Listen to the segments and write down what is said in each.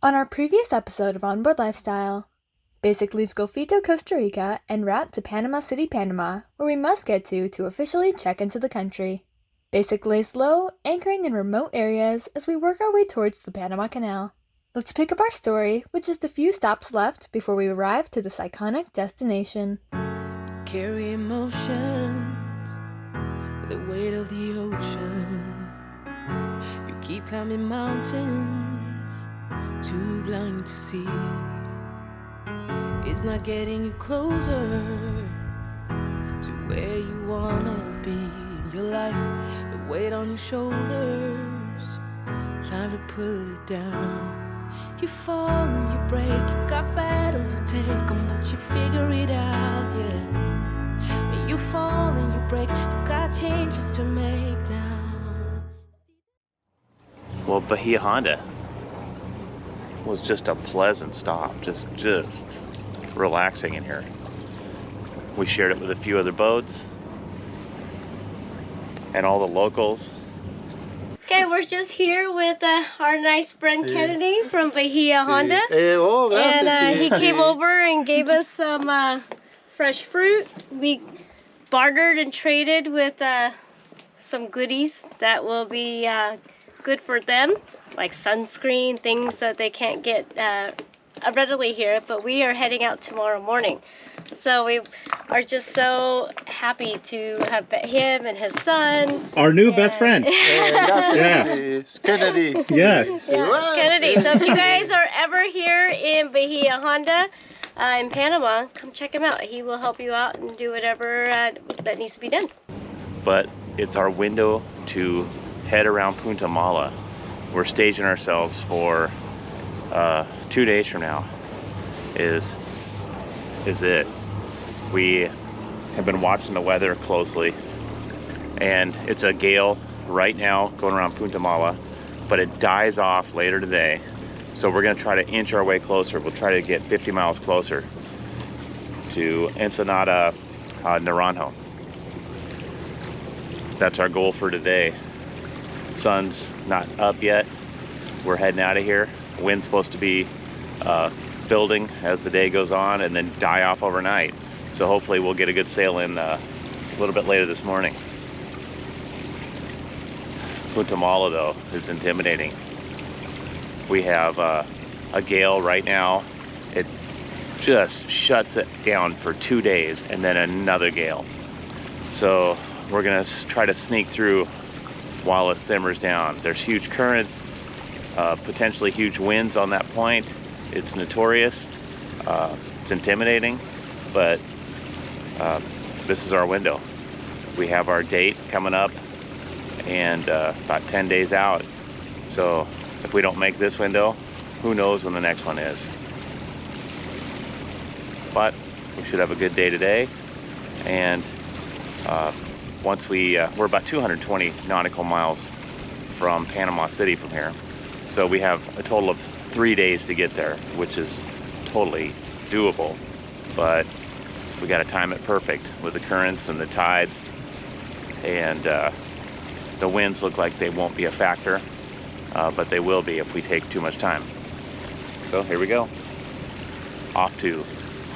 On our previous episode of Onboard Lifestyle, Basic leaves Golfito, Costa Rica, en route to Panama City, Panama, where we must get to officially check into the country. Basic lays low, anchoring in remote areas as we work our way towards the Panama Canal. Let's pick up our story with just a few stops left before we arrive to this iconic destination. Carry emotions, the weight of the ocean. You keep climbing mountains, too blind to see. It's not getting you closer to where you wanna be in your life. The weight on your shoulders, time to put it down. You fall and you break, you got battles to take on, but you figure it out, yeah. When you fall and you break, you got changes to make now. Well, Bahia Honda was just a pleasant stop, just relaxing in here. We shared it with a few other boats and all the locals. Okay, we're just here with our nice friend Kennedy from Bahia Honda. And he came over and gave us some fresh fruit. We bartered and traded with some goodies that will be good for them, like sunscreen, things that they can't get readily here, but we are heading out tomorrow morning. So we are just so happy to have met him and his son. Our new best friend. Yeah. Kennedy. Yes. Yeah, Kennedy. So if you guys are ever here in Bahia Honda, in Panama, come check him out. He will help you out and do whatever that needs to be done. But it's our window to head around Punta Mala. We're staging ourselves for 2 days from now is it. We have been watching the weather closely, and it's a gale right now going around Punta Mala, but it dies off later today. So we're going to try to inch our way closer. We'll try to get 50 miles closer to Ensenada Naranjo. That's our goal for today. Sun's not up yet. We're heading out of here. Wind's supposed to be building as the day goes on and then die off overnight. So hopefully we'll get a good sail in a little bit later this morning. Punta Mala though is intimidating. We have a gale right now. It just shuts it down for 2 days and then another gale. So we're gonna try to sneak through while it simmers down. There's huge currents, potentially huge winds on that point. It's notorious, it's intimidating, but this is our window. We have our date coming up and about 10 days out. So if we don't make this window, who knows when the next one is. But we should have a good day today. And once we're about 220 nautical miles from Panama City from here. So we have a total of 3 days to get there, which is totally doable. But we got to time it perfect with the currents and the tides. And the winds look like they won't be a factor, but they will be if we take too much time. So here we go. Off to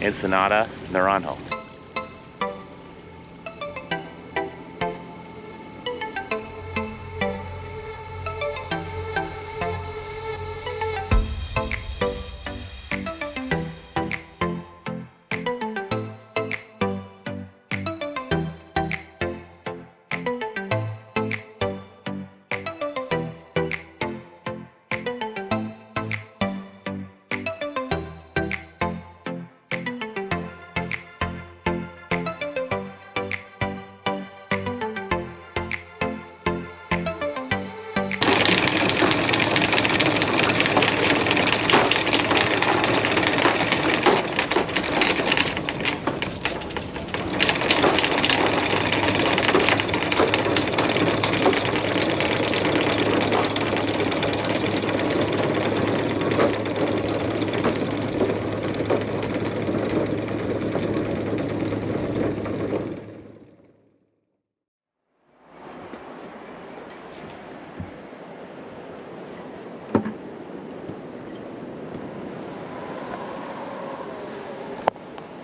Ensenada Naranjo.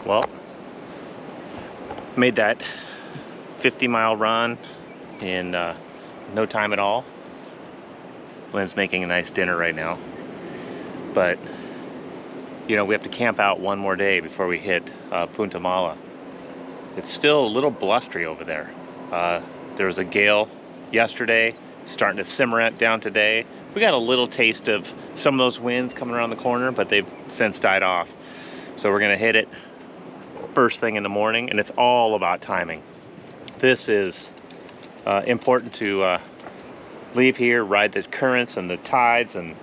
Well, made that 50-mile run in no time at all. Lynn's making a nice dinner right now. But, you know, we have to camp out one more day before we hit Punta Mala. It's still a little blustery over there. There was a gale yesterday, starting to simmer it down today. We got a little taste of some of those winds coming around the corner, but they've since died off. So we're gonna hit it first thing in the morning, and it's all about timing. This is important to leave here, ride the currents and the tides, and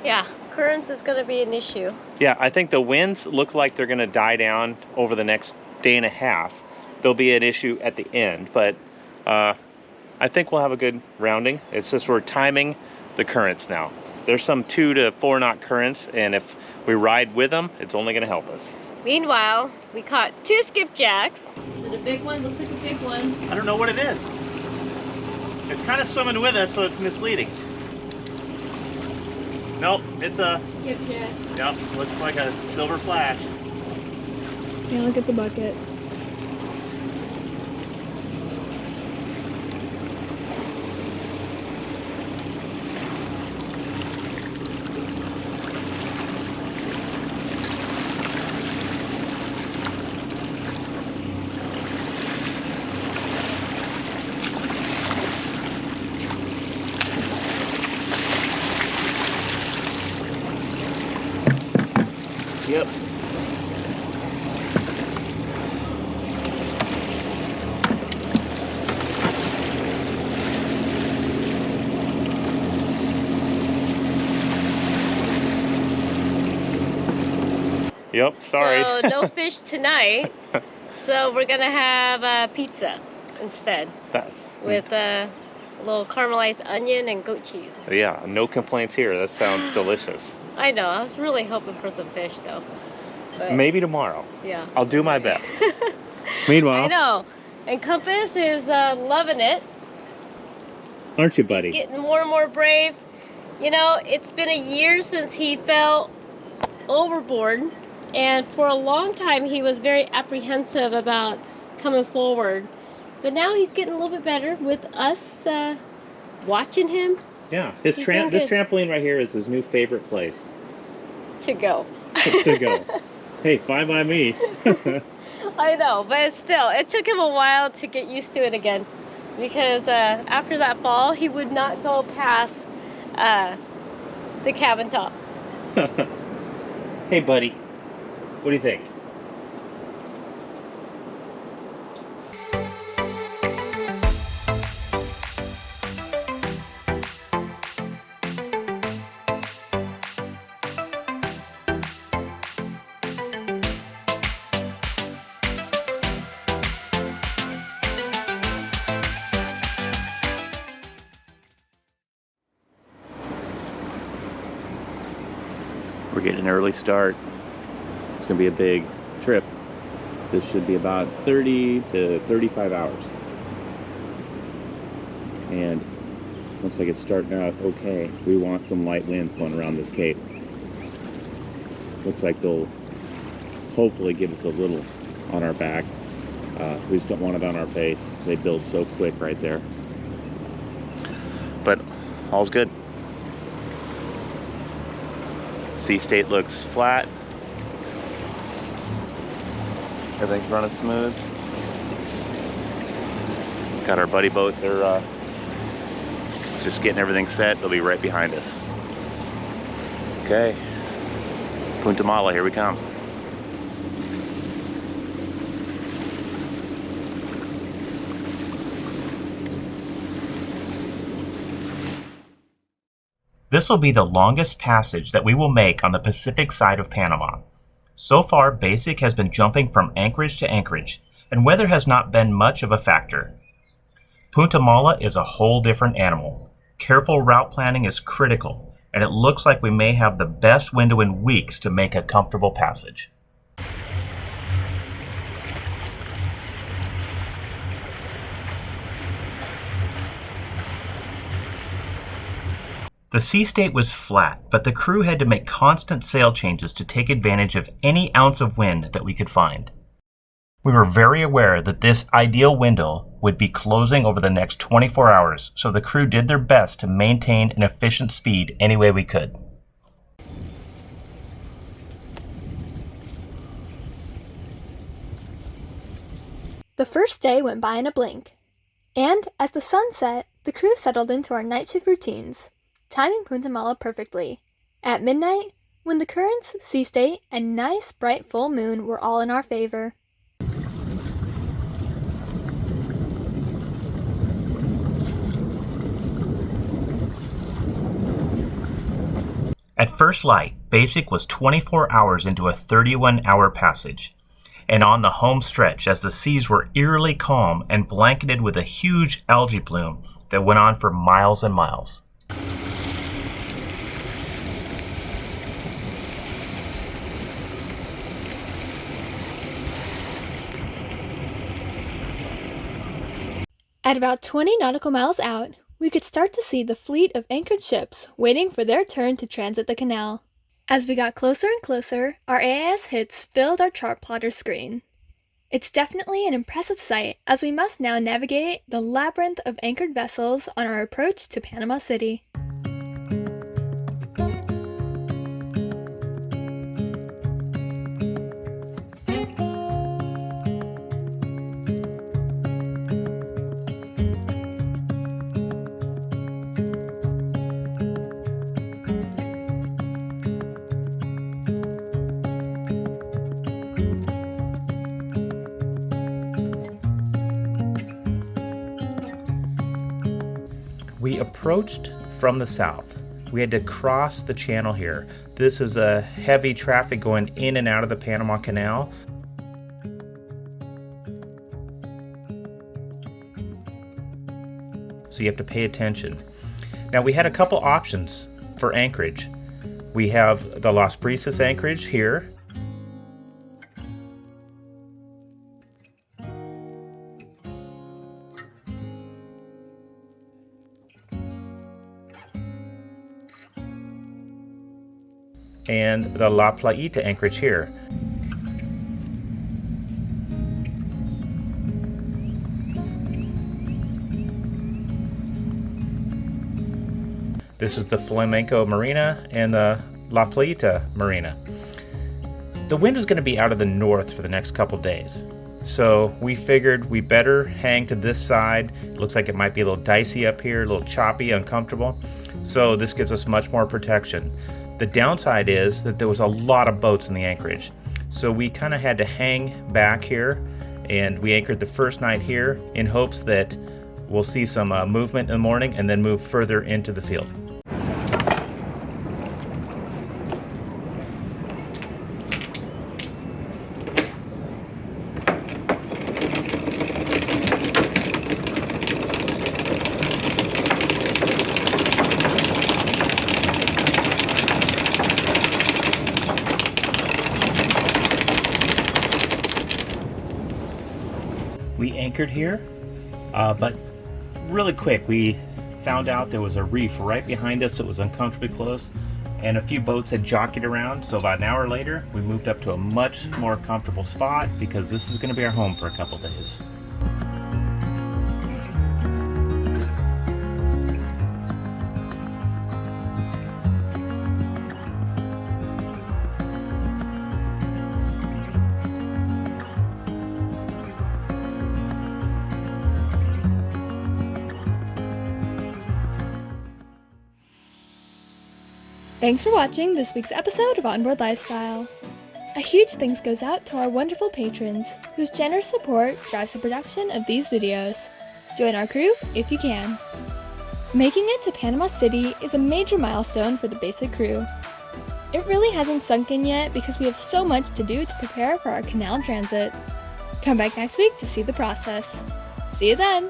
yeah, currents is gonna be an issue. yeah, I think the winds look like they're gonna die down over the next day and a half. There'll be an issue at the end, but I think we'll have a good rounding. It's just we're timing the currents now. There's some 2 to 4 knot currents, and if we ride with them, it's only gonna help us. Meanwhile, we caught 2 skipjacks. Is it a big one? Looks like a big one. I don't know what it is. It's kind of swimming with us, so it's misleading. Nope, it's a Skipjack. yep, looks like a silver flash. Yeah, look at the bucket. Yep. Yep, sorry. So no fish tonight. So we're gonna have pizza instead with a little caramelized onion and goat cheese. Yeah, no complaints here. That sounds delicious. I know. I was really hoping for some fish though. But, Maybe tomorrow. yeah. I'll do my best. Meanwhile, I know. And Compass is loving it. aren't you, buddy? He's getting more and more brave. You know, it's been a year since he fell overboard, and for a long time he was very apprehensive about coming forward. But now he's getting a little bit better with us watching him. Yeah, this trampoline right here is his new favorite place To go. to go. Hey, fine by me. I know, but still, it took him a while to get used to it again. Because after that fall, he would not go past the cabin top. Hey, buddy. What do you think? We're getting an early start. It's going to be a big trip. This should be about 30 to 35 hours. And looks like it's starting out okay. We want some light winds going around this cape. Looks like they'll hopefully give us a little on our back. We just don't want it on our face. They build so quick right there. But all's good. Sea state looks flat. Everything's running smooth. Got our buddy boat. They're just getting everything set. They'll be right behind us. Okay. Punta Mala, here we come. This will be the longest passage that we will make on the Pacific side of Panama. So far, Basic has been jumping from anchorage to anchorage, and weather has not been much of a factor. Punta Mala is a whole different animal. Careful route planning is critical, and it looks like we may have the best window in weeks to make a comfortable passage. The sea state was flat, but the crew had to make constant sail changes to take advantage of any ounce of wind that we could find. We were very aware that this ideal window would be closing over the next 24 hours, so the crew did their best to maintain an efficient speed any way we could. The first day went by in a blink, and as the sun set, the crew settled into our night shift routines, timing Punta Mala perfectly. At midnight, when the currents, sea state, and nice bright full moon were all in our favor. At first light, Basic was 24 hours into a 31-hour passage, and on the home stretch as the seas were eerily calm and blanketed with a huge algae bloom that went on for miles and miles. At about 20 nautical miles out, we could start to see the fleet of anchored ships waiting for their turn to transit the canal. As we got closer and closer, our AIS hits filled our chart plotter screen. It's definitely an impressive sight, as we must now navigate the labyrinth of anchored vessels on our approach to Panama City. We approached from the south. We had to cross the channel here. This is a heavy traffic going in and out of the Panama Canal. So you have to pay attention. Now we had a couple options for anchorage. We have the Las Brisas anchorage here. And the La Playita anchorage here. This is the Flamenco Marina and the La Playita Marina. The wind is going to be out of the north for the next couple days. So we figured we better hang to this side. It looks like it might be a little dicey up here, a little choppy, uncomfortable. So this gives us much more protection. The downside is that there was a lot of boats in the anchorage. So we kind of had to hang back here, and we anchored the first night here in hopes that we'll see some movement in the morning and then move further into the field. We anchored here, but really quick we found out there was a reef right behind us. It was uncomfortably close, and a few boats had jockeyed around. So about an hour later, we moved up to a much more comfortable spot because this is going to be our home for a couple days. Thanks for watching this week's episode of Onboard Lifestyle. A huge thanks goes out to our wonderful patrons, whose generous support drives the production of these videos. Join our crew if you can. Making it to Panama City is a major milestone for the Basic crew. It really hasn't sunk in yet because we have so much to do to prepare for our canal transit. Come back next week to see the process. See you then!